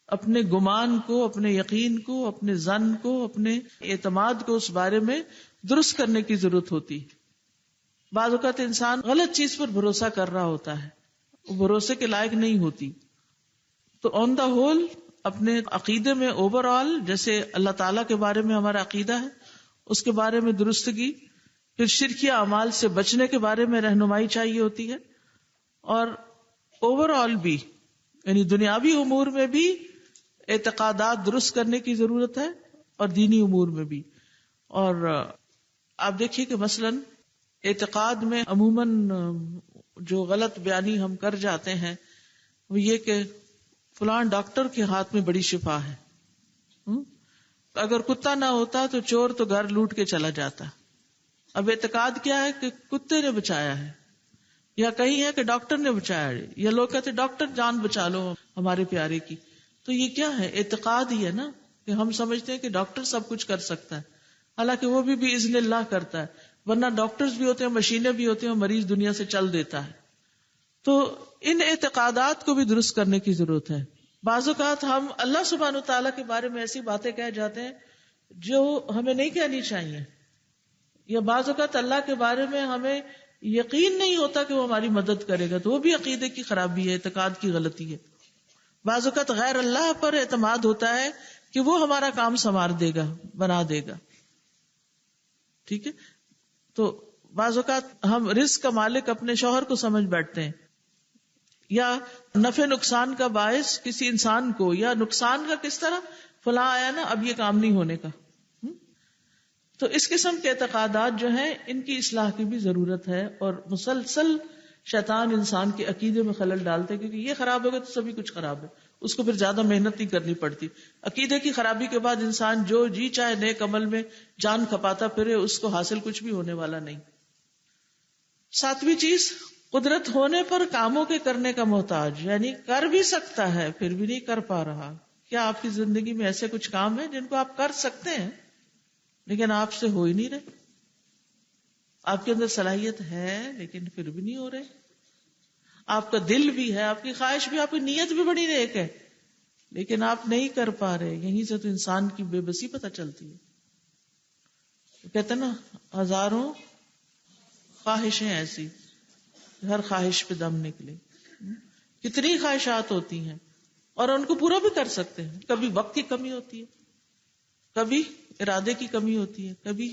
A: اپنے گمان کو، اپنے یقین کو، اپنے ظن کو، اپنے اعتماد کو اس بارے میں درست کرنے کی ضرورت ہوتی. بعض اوقات انسان غلط چیز پر بھروسہ کر رہا ہوتا ہے، وہ بھروسے کے لائق نہیں ہوتی. تو آن دا ہول اپنے عقیدے میں اوور آل، جیسے اللہ تعالیٰ کے بارے میں ہمارا عقیدہ ہے اس کے بارے میں درستگی، پھر شرکی اعمال سے بچنے کے بارے میں رہنمائی چاہیے ہوتی ہے، اور اوور آل بھی یعنی دنیاوی امور میں بھی اعتقادات درست کرنے کی ضرورت ہے اور دینی امور میں بھی. اور آپ دیکھیے کہ مثلاً اعتقاد میں عموماً جو غلط بیانی ہم کر جاتے ہیں وہ یہ کہ فلاں ڈاکٹر کے ہاتھ میں بڑی شفا ہے، اگر کتا نہ ہوتا تو چور تو گھر لوٹ کے چلا جاتا. اب اعتقاد کیا ہے کہ کتے نے بچایا ہے، یا کہیں ہے کہ ڈاکٹر نے بچایا ہے، یا لوگ کہتے ڈاکٹر جان بچا لو ہمارے پیارے کی. تو یہ کیا ہے؟ اعتقاد ہی ہے نا، کہ ہم سمجھتے ہیں کہ ڈاکٹر سب کچھ کر سکتا ہے، حالانکہ وہ بھی باذن اللہ کرتا ہے، ورنہ ڈاکٹرز بھی ہوتے ہیں، مشینیں بھی ہوتی ہیں، مریض دنیا سے چل دیتا ہے. تو ان اعتقادات کو بھی درست کرنے کی ضرورت ہے. بعض اوقات ہم اللہ سبحانہ وتعالیٰ کے بارے میں ایسی باتیں کہہ جاتے ہیں جو ہمیں نہیں کہنی چاہیے، یا بعض اوقات اللہ کے بارے میں ہمیں یقین نہیں ہوتا کہ وہ ہماری مدد کرے گا، تو وہ بھی عقیدے کی خرابی ہے، اعتقاد کی غلطی ہے. بعض اوقات غیر اللہ پر اعتماد ہوتا ہے کہ وہ ہمارا کام سنوار دے گا، بنا دے گا. ٹھیک ہے، تو بعض اوقات ہم رزق کا مالک اپنے شوہر کو سمجھ بیٹھتے ہیں، یا نفع نقصان کا باعث کسی انسان کو، یا نقصان کا کس طرح فلاں آیا نا اب یہ کام نہیں ہونے کا. تو اس قسم کے اعتقادات جو ہیں ان کی اصلاح کی بھی ضرورت ہے، اور مسلسل شیطان انسان کے عقیدے میں خلل ڈالتے، کیونکہ یہ خراب ہوگا تو سبھی کچھ خراب ہے، اس کو پھر زیادہ محنت نہیں کرنی پڑتی. عقیدے کی خرابی کے بعد انسان جو جی چاہے نیک عمل میں جان کھپاتا پھرے، اس کو حاصل کچھ بھی ہونے والا نہیں. 7ویں چیز، قدرت ہونے پر کاموں کے کرنے کا محتاج، یعنی کر بھی سکتا ہے پھر بھی نہیں کر پا رہا. کیا آپ کی زندگی میں ایسے کچھ کام ہیں جن کو آپ کر سکتے ہیں لیکن آپ سے ہو ہی نہیں رہے؟ آپ کے اندر صلاحیت ہے لیکن پھر بھی نہیں ہو رہے. آپ کا دل بھی ہے, آپ کی خواہش بھی, آپ کی نیت بھی بڑی نیک ہے, لیکن آپ نہیں کر پا رہے. یہیں سے تو انسان کی بے بسی پتہ چلتی ہے. کہتے ہیں نا, ہزاروں خواہشیں ایسی, ہر خواہش پہ دم نکلے. کتنی خواہشات ہوتی ہیں اور ان کو پورا بھی کر سکتے ہیں. کبھی وقت کی کمی ہوتی ہے, کبھی ارادے کی کمی ہوتی ہے, کبھی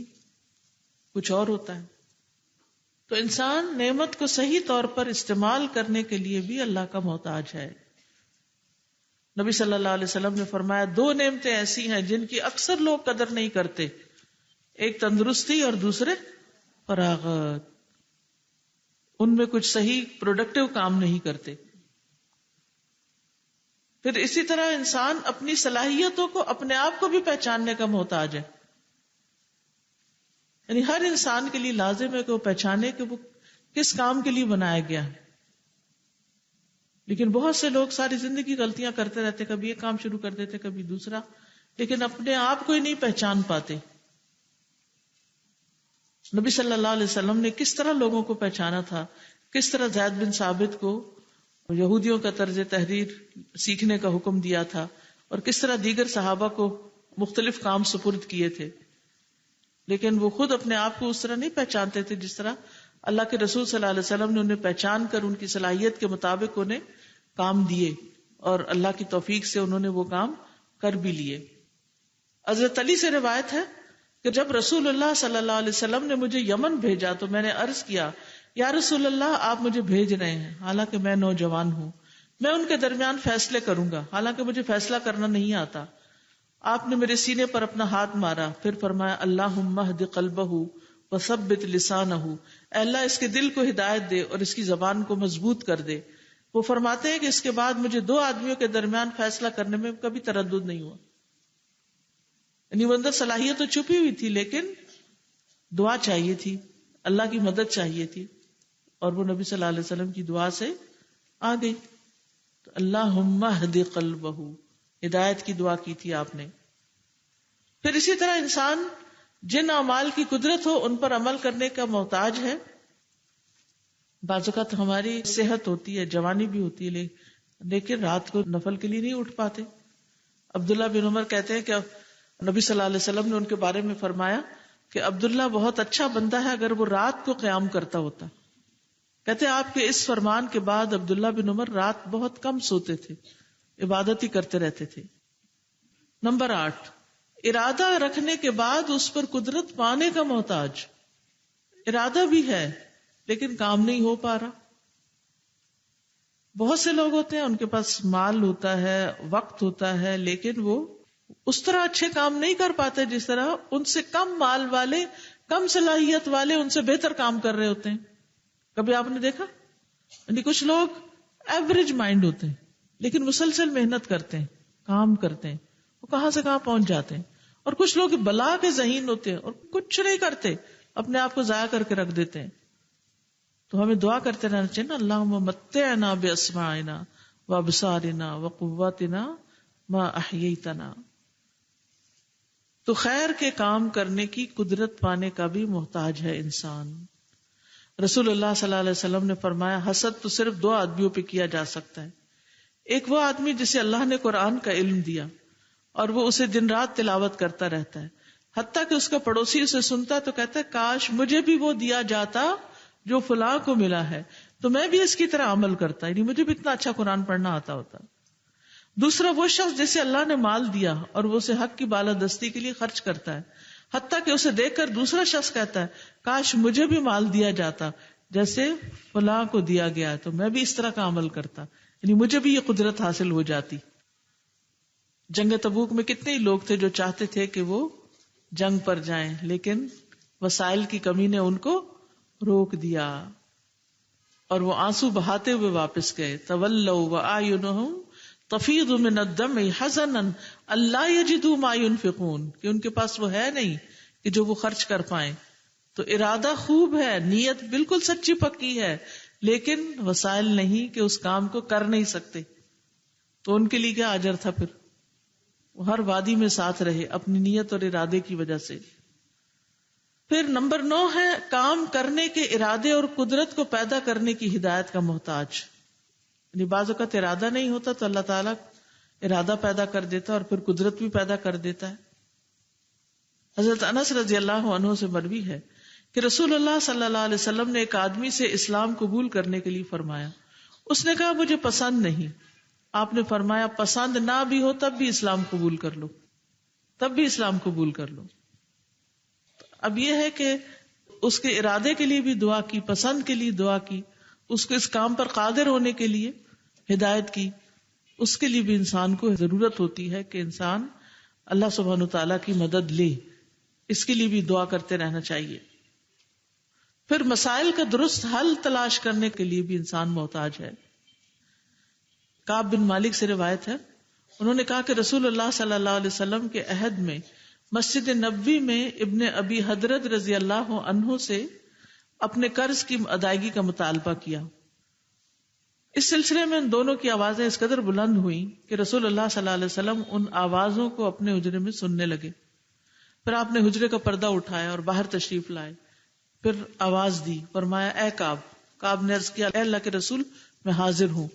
A: کچھ اور ہوتا ہے. تو انسان نعمت کو صحیح طور پر استعمال کرنے کے لیے بھی اللہ کا محتاج ہے. نبی صلی اللہ علیہ وسلم نے فرمایا 2 نعمتیں ایسی ہیں جن کی اکثر لوگ قدر نہیں کرتے, ایک تندرستی اور دوسرے فراغت. ان میں کچھ صحیح پروڈکٹیو کام نہیں کرتے. پھر اسی طرح انسان اپنی صلاحیتوں کو, اپنے آپ کو بھی پہچاننے کا محتاج ہے. یعنی ہر انسان کے لیے لازم ہے کہ وہ پہچانے کہ وہ کس کام کے لیے بنایا گیا ہے. لیکن بہت سے لوگ ساری زندگی غلطیاں کرتے رہتے, کبھی ایک کام شروع کر دیتے, کبھی دوسرا, لیکن اپنے آپ کو ہی نہیں پہچان پاتے. نبی صلی اللہ علیہ وسلم نے کس طرح لوگوں کو پہچانا تھا, کس طرح زید بن ثابت کو یہودیوں کا طرز تحریر سیکھنے کا حکم دیا تھا, اور کس طرح دیگر صحابہ کو مختلف کام سپرد کیے تھے. لیکن وہ خود اپنے آپ کو اس طرح نہیں پہچانتے تھے جس طرح اللہ کے رسول صلی اللہ علیہ وسلم نے انہیں پہچان کر ان کی صلاحیت کے مطابق انہیں کام دیے, اور اللہ کی توفیق سے انہوں نے وہ کام کر بھی لیے. حضرت علی سے روایت ہے کہ جب رسول اللہ صلی اللہ علیہ وسلم نے مجھے یمن بھیجا تو میں نے عرض کیا, یا رسول اللہ آپ مجھے بھیج رہے ہیں حالانکہ میں نوجوان ہوں, میں ان کے درمیان فیصلے کروں گا حالانکہ مجھے فیصلہ کرنا نہیں آتا. آپ نے میرے سینے پر اپنا ہاتھ مارا, پھر فرمایا اللہم اہد قلبہ وثبت لسانہ, اے اللہ اس کے دل کو ہدایت دے اور اس کی زبان کو مضبوط کر دے. وہ فرماتے ہیں کہ اس کے بعد مجھے 2 آدمیوں کے درمیان فیصلہ کرنے میں کبھی تردد نہیں ہوا. یعنی وہ اندر صلاحیت تو چھپی ہوئی تھی لیکن دعا چاہیے تھی, اللہ کی مدد چاہیے تھی, اور وہ نبی صلی اللہ علیہ وسلم کی دعا سے آ گئی. تو اللہم اہد قلبہ, ہدایت کی دعا کی تھی آپ نے. پھر اسی طرح انسان جن اعمال کی قدرت ہو ان پر عمل کرنے کا محتاج ہے. بعض اوقات ہماری صحت ہوتی ہے, جوانی بھی ہوتی ہے, لیکن رات کو نفل کے لیے نہیں اٹھ پاتے. عبداللہ بن عمر کہتے ہیں کہ نبی صلی اللہ علیہ وسلم نے ان کے بارے میں فرمایا کہ عبداللہ بہت اچھا بندہ ہے اگر وہ رات کو قیام کرتا ہوتا. کہتے ہیں آپ کے اس فرمان کے بعد عبداللہ بن عمر رات بہت کم سوتے تھے, عبادت ہی کرتے رہتے تھے. نمبر 8, ارادہ رکھنے کے بعد اس پر قدرت پانے کا محتاج. ارادہ بھی ہے لیکن کام نہیں ہو پا رہا. بہت سے لوگ ہوتے ہیں ان کے پاس مال ہوتا ہے, وقت ہوتا ہے, لیکن وہ اس طرح اچھے کام نہیں کر پاتے جس طرح ان سے کم مال والے, کم صلاحیت والے ان سے بہتر کام کر رہے ہوتے ہیں. کبھی آپ نے دیکھا, یعنی کچھ لوگ ایوریج مائنڈ ہوتے ہیں لیکن مسلسل محنت کرتے ہیں, کام کرتے ہیں, وہ کہاں سے کہاں پہنچ جاتے ہیں. اور کچھ لوگ بلا کے ذہین ہوتے ہیں اور کچھ نہیں کرتے, اپنے آپ کو ضائع کر کے رکھ دیتے ہیں. تو ہمیں دعا کرتے رہنا چاہیے نا, اللہم متعنا باسماعنا وابصارنا وقواتنا ما احییتنا. تو خیر کے کام کرنے کی قدرت پانے کا بھی محتاج ہے انسان. رسول اللہ صلی اللہ علیہ وسلم نے فرمایا حسد تو صرف 2 آدمیوں پہ کیا جا سکتا ہے. ایک وہ آدمی جسے اللہ نے قرآن کا علم دیا اور وہ اسے دن رات تلاوت کرتا رہتا ہے, حتیٰ کہ اس کا پڑوسی اسے سنتا تو کہتا ہے کاش مجھے بھی وہ دیا جاتا جو فلاں کو ملا ہے, تو میں بھی اس کی طرح عمل کرتا, یعنی مجھے بھی اتنا اچھا قرآن پڑھنا آتا ہوتا. دوسرا وہ شخص جسے اللہ نے مال دیا اور وہ اسے حق کی بالادستی کے لیے خرچ کرتا ہے, حتیٰ کہ اسے دیکھ کر دوسرا شخص کہتا ہے کاش مجھے بھی مال دیا جاتا جیسے فلاں کو دیا گیا, تو میں بھی اس طرح کا عمل کرتا, یعنی مجھے بھی یہ قدرت حاصل ہو جاتی. جنگ تبوک میں کتنے ہی لوگ تھے جو چاہتے تھے کہ وہ جنگ پر جائیں, لیکن وسائل کی کمی نے ان کو روک دیا اور وہ آنسو بہاتے ہوئے واپس گئے. تولوا واعینہم تفیض من الدمع حزنا الا یجدوا ما ينفقون, کہ ان کے پاس وہ ہے نہیں کہ جو وہ خرچ کر پائیں. تو ارادہ خوب ہے, نیت بالکل سچی پکی ہے, لیکن وسائل نہیں کہ اس کام کو کر نہیں سکتے. تو ان کے لیے کیا اجر تھا پھر؟ وہ ہر وادی میں ساتھ رہے اپنی نیت اور ارادے کی وجہ سے. پھر نمبر 9 ہے کام کرنے کے ارادے اور قدرت کو پیدا کرنے کی ہدایت کا محتاج. یعنی بعض اوقات ارادہ نہیں ہوتا تو اللہ تعالیٰ ارادہ پیدا کر دیتا اور پھر قدرت بھی پیدا کر دیتا ہے. حضرت انس رضی اللہ عنہ سے مروی ہے کہ رسول اللہ صلی اللہ علیہ وسلم نے ایک آدمی سے اسلام قبول کرنے کے لیے فرمایا. اس نے کہا مجھے پسند نہیں. آپ نے فرمایا پسند نہ بھی ہو تب بھی اسلام قبول کر لو، تب بھی اسلام قبول کر لو. اب یہ ہے کہ اس کے ارادے کے لیے بھی دعا کی، پسند کے لیے دعا کی، اس کو اس کام پر قادر ہونے کے لیے ہدایت کی. اس کے لیے بھی انسان کو ضرورت ہوتی ہے کہ انسان اللہ سبحانہ وتعالیٰ کی مدد لے. اس کے لیے بھی دعا کرتے رہنا چاہیے. پھر مسائل کا درست حل تلاش کرنے کے لیے بھی انسان محتاج ہے. کعب بن مالک سے روایت ہے، انہوں نے کہا کہ رسول اللہ صلی اللہ علیہ وسلم کے عہد میں مسجد نبوی میں ابن ابی حضرت رضی اللہ عنہ سے اپنے قرض کی ادائیگی کا مطالبہ کیا. اس سلسلے میں ان دونوں کی آوازیں اس قدر بلند ہوئیں کہ رسول اللہ صلی اللہ علیہ وسلم ان آوازوں کو اپنے حجرے میں سننے لگے. پھر آپ نے حجرے کا پردہ اٹھایا اور باہر تشریف لائے. پھر آواز دی، فرمایا اے کعب. کعب نے عرض کیا اے اللہ کے رسول میں حاضر ہوں.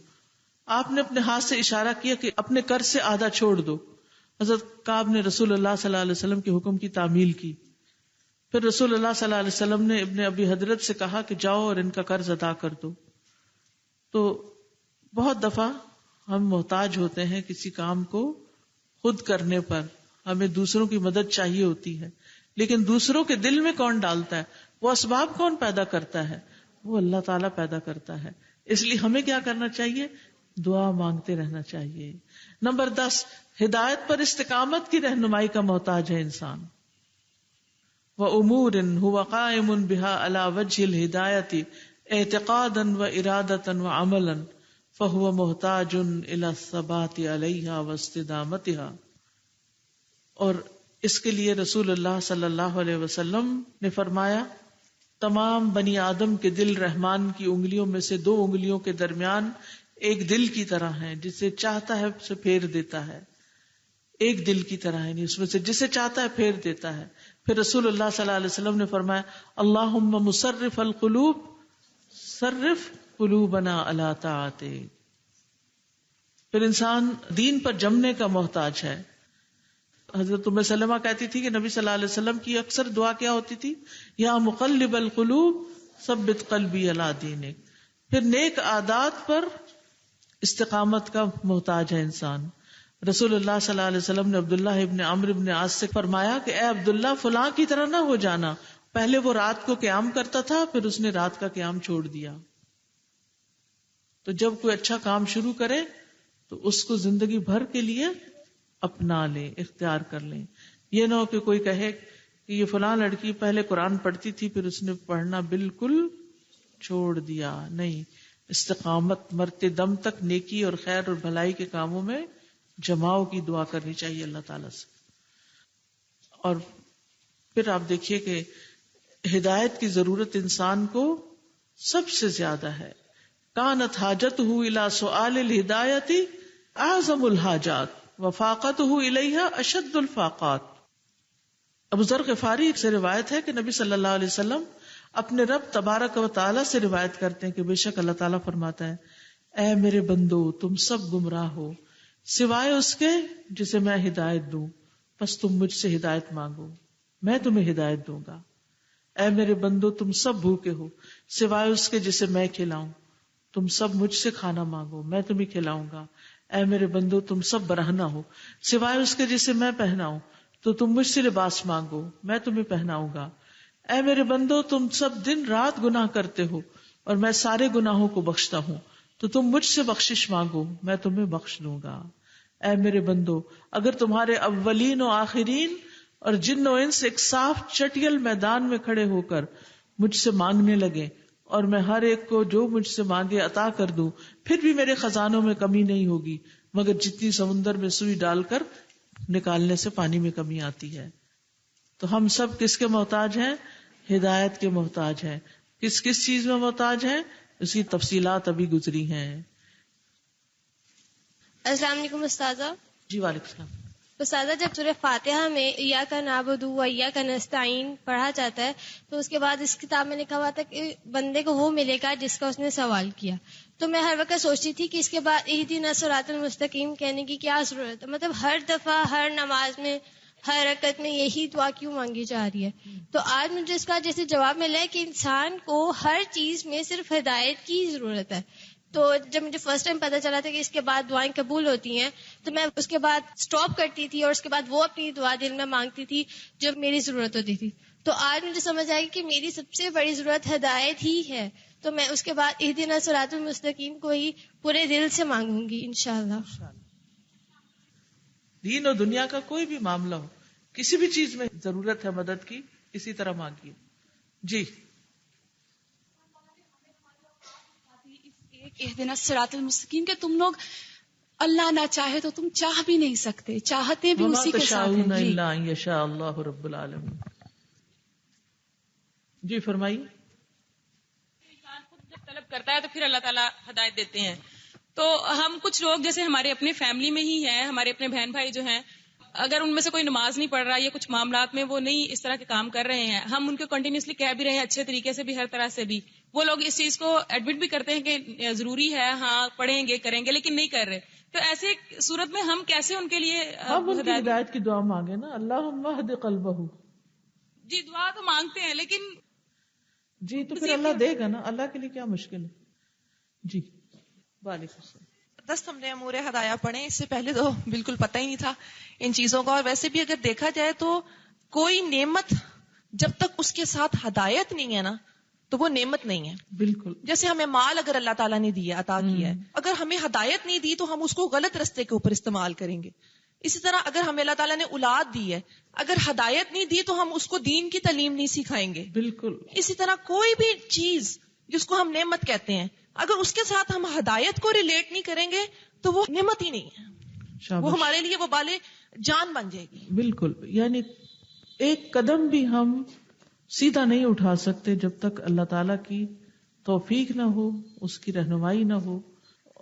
A: آپ نے اپنے ہاتھ سے اشارہ کیا کہ اپنے قرض سے آدھا چھوڑ دو. حضرت کعب نے رسول اللہ صلی اللہ علیہ وسلم کے حکم کی تعمیل کی. پھر رسول اللہ صلی اللہ علیہ وسلم نے ابن ابی حضرت سے کہا کہ جاؤ اور ان کا قرض ادا کر دو. تو بہت دفعہ ہم محتاج ہوتے ہیں کسی کام کو خود کرنے پر، ہمیں دوسروں کی مدد چاہیے ہوتی ہے، لیکن دوسروں کے دل میں کون ڈالتا ہے، وہ اسباب کون پیدا کرتا ہے؟ وہ اللہ تعالیٰ پیدا کرتا ہے. اس لیے ہمیں کیا کرنا چاہیے؟ دعا مانگتے رہنا چاہیے. نمبر 10 ہدایت پر استقامت کی رہنمائی کا محتاج ہے انسان. وَأُمُورٍ هُوَ قَائِمٌ بِهَا عَلَى وَجْهِ الْهِدَایَةِ اعتقادا وَإِرَادَةً وَعَمَلًا فَهُوَ مُحْتَاجٌ إِلَى الثَّبَاتِ عَلَيْهَا وَاسْتِدَامَتِهَا. اور اس کے لیے رسول اللہ صلی اللہ علیہ وسلم نے فرمایا تمام بنی آدم کے دل رحمان کی انگلیوں میں سے 2 انگلیوں کے درمیان ایک دل کی طرح ہیں، جسے چاہتا ہے اسے پھیر دیتا ہے. ایک دل کی طرح ہے، اس میں سے جسے چاہتا ہے پھیر دیتا ہے. پھر رسول اللہ صلی اللہ علیہ وسلم نے فرمایا اللہم مصرف القلوب صرف قلوبنا علی طاعتک. پھر انسان دین پر جمنے کا محتاج ہے. حضرت ام سلمہ کہتی تھی کہ نبی صلی اللہ علیہ وسلم کی اکثر دعا کیا ہوتی تھی؟ یا مقلب القلوب ثبت قلبی علی دینک. پھر نیک عادات پر استقامت کا محتاج ہے انسان. رسول اللہ صلی اللہ علیہ وسلم نے عبداللہ ابن عمرو ابن عاص سے فرمایا کہ اے عبداللہ فلاں کی طرح نہ ہو جانا. پہلے وہ رات کو قیام کرتا تھا، پھر اس نے رات کا قیام چھوڑ دیا. تو جب کوئی اچھا کام شروع کرے تو اس کو زندگی بھر کے لیے اپنا لے، اختیار کر لیں. یہ نہ ہو کہ کوئی کہے کہ یہ فلاں لڑکی پہلے قرآن پڑھتی تھی پھر اس نے پڑھنا بالکل چھوڑ دیا. نہیں، استقامت مرتے دم تک نیکی اور خیر اور بھلائی کے کاموں میں جماؤ کی دعا کرنی چاہیے اللہ تعالیٰ سے. اور پھر آپ دیکھیے کہ ہدایت کی ضرورت انسان کو سب سے زیادہ ہے. کانت حاجتہ الی سؤال الہدایۃ اعظم الحاجات وفاقتہ الیہا اشد الفاقات. ابو ذر غفاری سے روایت ہے کہ نبی صلی اللہ علیہ وسلم اپنے رب تبارک و تعالیٰ سے روایت کرتے ہیں کہ بے شک اللہ تعالیٰ فرماتا ہے اے میرے بندو تم سب گمراہ ہو سوائے اس کے جسے میں ہدایت دوں، بس تم مجھ سے ہدایت مانگو میں تمہیں ہدایت دوں گا. اے میرے بندو تم سب بھوکے ہو سوائے اس کے جسے میں کھلاؤں، تم سب مجھ سے کھانا مانگو میں تمہیں کھلاؤں گا. اے میرے بندو تم سب برہنہ ہو سوائے اس کے جسے میں پہناؤں، تو تم مجھ سے لباس مانگو میں تمہیں پہناؤں گا. اے میرے بندو تم سب دن رات گناہ کرتے ہو اور میں سارے گناہوں کو بخشتا ہوں، تو تم مجھ سے بخشش مانگو میں تمہیں بخش دوں گا. اے میرے بندو اگر تمہارے اولین و آخرین اور جن و انس ایک صاف چٹیل میدان میں کھڑے ہو کر مجھ سے مانگنے لگے اور میں ہر ایک کو جو مجھ سے مانگے عطا کر دوں، پھر بھی میرے خزانوں میں کمی نہیں ہوگی مگر جتنی سمندر میں سوئی ڈال کر نکالنے سے پانی میں کمی آتی ہے. تو ہم سب کس کے محتاج ہیں؟ ہدایت کے محتاج ہیں. کس کس چیز میں محتاج ہیں؟ اس کی تفصیلات ابھی گزری ہیں.
B: السلام علیکم استاذہ.
A: جی وعلیکم السلام.
B: استاذہ جب سورہ فاتحہ میں ایاک نعبد و ایاک نستعین پڑھا جاتا ہے تو اس کے بعد اس کتاب میں لکھا ہوا تھا کہ بندے کو وہ ملے گا جس کا اس نے سوال کیا. تو میں ہر وقت سوچتی تھی کہ اس کے بعد اہدنا الصراط المستقیم کہنے کی کیا ضرورت ہے. مطلب ہر دفعہ ہر نماز میں ہر رکعت میں یہی دعا کیوں مانگی جا رہی ہے. تو آج مجھے اس کا جیسے جواب ملا ہے کہ انسان کو ہر چیز میں صرف ہدایت کی ضرورت ہے. تو جب مجھے فرسٹ ٹائم پتا چلا تھا کہ اس کے بعد دعائیں قبول ہوتی ہیں تو میں اس کے بعد سٹاپ کرتی تھی اور اس کے بعد وہ اپنی دعا دل میں مانگتی تھی جو میری ضرورت ہوتی تھی. تو آج مجھے سمجھ آئی کہ میری سب سے بڑی ضرورت ہدایت ہی ہے. تو میں اس کے بعد اہدنا الصراط المستقیم کو ہی پورے دل سے مانگوں گی انشاءاللہ.
A: دین اور دنیا کا کوئی بھی معاملہ ہو، کسی بھی چیز میں ضرورت ہے مدد کی، اسی طرح مانگیے. جی
C: اہدنا الصراط المستقیم کہ تم لوگ اللہ نہ چاہے تو تم چاہ بھی نہیں سکتے، چاہتے بھی اسی کے ساتھ ہیں.
A: وَمَا تَشَاءُونَ إِلَّا أَن يَشَاءَ اللَّهُ رَبُّ الْعَالَمِينَ. جی فرمائیے.
D: انسان خود جب طلب کرتا ہے تو پھر اللہ تعالیٰ ہدایت دیتے ہیں. تو ہم کچھ لوگ جیسے ہمارے اپنے فیملی میں ہی ہیں، ہمارے اپنے بہن بھائی جو ہیں، اگر ان میں سے کوئی نماز نہیں پڑھ رہا یا کچھ معاملات میں وہ نہیں اس طرح کے کام کر رہے ہیں، ہم ان کو کنٹینیوسلی کہہ بھی رہے ہیں اچھے طریقے سے بھی، ہر طرح سے بھی، وہ لوگ اس چیز کو ایڈمٹ بھی کرتے ہیں کہ ضروری ہے، ہاں پڑھیں گے کریں گے، لیکن نہیں کر رہے. تو ایسے صورت میں ہم کیسے ان کے لیے
A: ہم ان کی ہدایت کی دعا مانگے نا، اللہم اہد قلبہ.
D: جی دعا تو مانگتے ہیں لیکن
A: جی تو پھر اللہ دے گا نا، اللہ کے لیے کیا مشکل ہے. جی وعلیکم السلام.
E: دست ہم نے امور ہدایہ پڑھے، اس سے پہلے تو بالکل پتہ ہی نہیں تھا ان چیزوں کا. اور ویسے بھی اگر دیکھا جائے تو کوئی نعمت جب تک اس کے ساتھ ہدایت نہیں ہے نا تو وہ نعمت نہیں ہے.
A: بالکل.
E: جیسے ہمیں مال اگر اللہ تعالیٰ نے دیا، عطا کیا ہے، اگر ہمیں ہدایت نہیں دی تو ہم اس کو غلط رستے کے اوپر استعمال کریں گے. اسی طرح اگر ہمیں اللہ تعالیٰ نے اولاد دی ہے، اگر ہدایت نہیں دی تو ہم اس کو دین کی تعلیم نہیں سکھائیں گے.
A: بالکل.
E: اسی طرح کوئی بھی چیز جس کو ہم نعمت کہتے ہیں، اگر اس کے ساتھ ہم ہدایت کو ریلیٹ نہیں کریں گے تو وہ نعمت ہی نہیں ہے، وہ ہمارے لیے وہ بالے جان بن جائے گی.
A: بالکل. یعنی ایک قدم بھی ہم سیدھا نہیں اٹھا سکتے جب تک اللہ تعالیٰ کی توفیق نہ ہو، اس کی رہنمائی نہ ہو،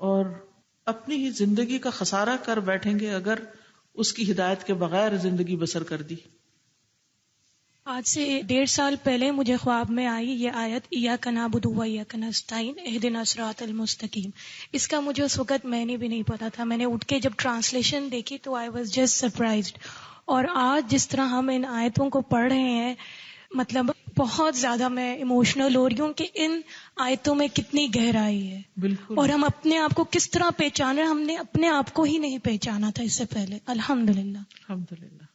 A: اور اپنی ہی زندگی کا خسارہ کر بیٹھیں گے اگر اس کی ہدایت کے بغیر زندگی بسر کر دی.
F: آج سے 1.5 سال پہلے مجھے خواب میں آئی یہ آیت ایاک نعبد و ایاک نستعین اہدنا الصراط المستقیم. اس کا مجھے اس وقت میں نے بھی نہیں پتا تھا. میں نے اٹھ کے جب ٹرانسلیشن دیکھی تو آئی واز جسٹ سرپرائزڈ. اور آج جس طرح ہم ان آیتوں کو پڑھ رہے ہیں، مطلب بہت زیادہ میں ایموشنل ہو رہی ہوں کہ ان آیتوں میں کتنی گہرائی ہے.
A: بالکل.
F: اور ہم اپنے آپ کو کس طرح پہچان رہے ہیں، ہم نے اپنے آپ کو ہی نہیں پہچانا تھا اس سے پہلے. الحمدللہ.
A: الحمدللہ.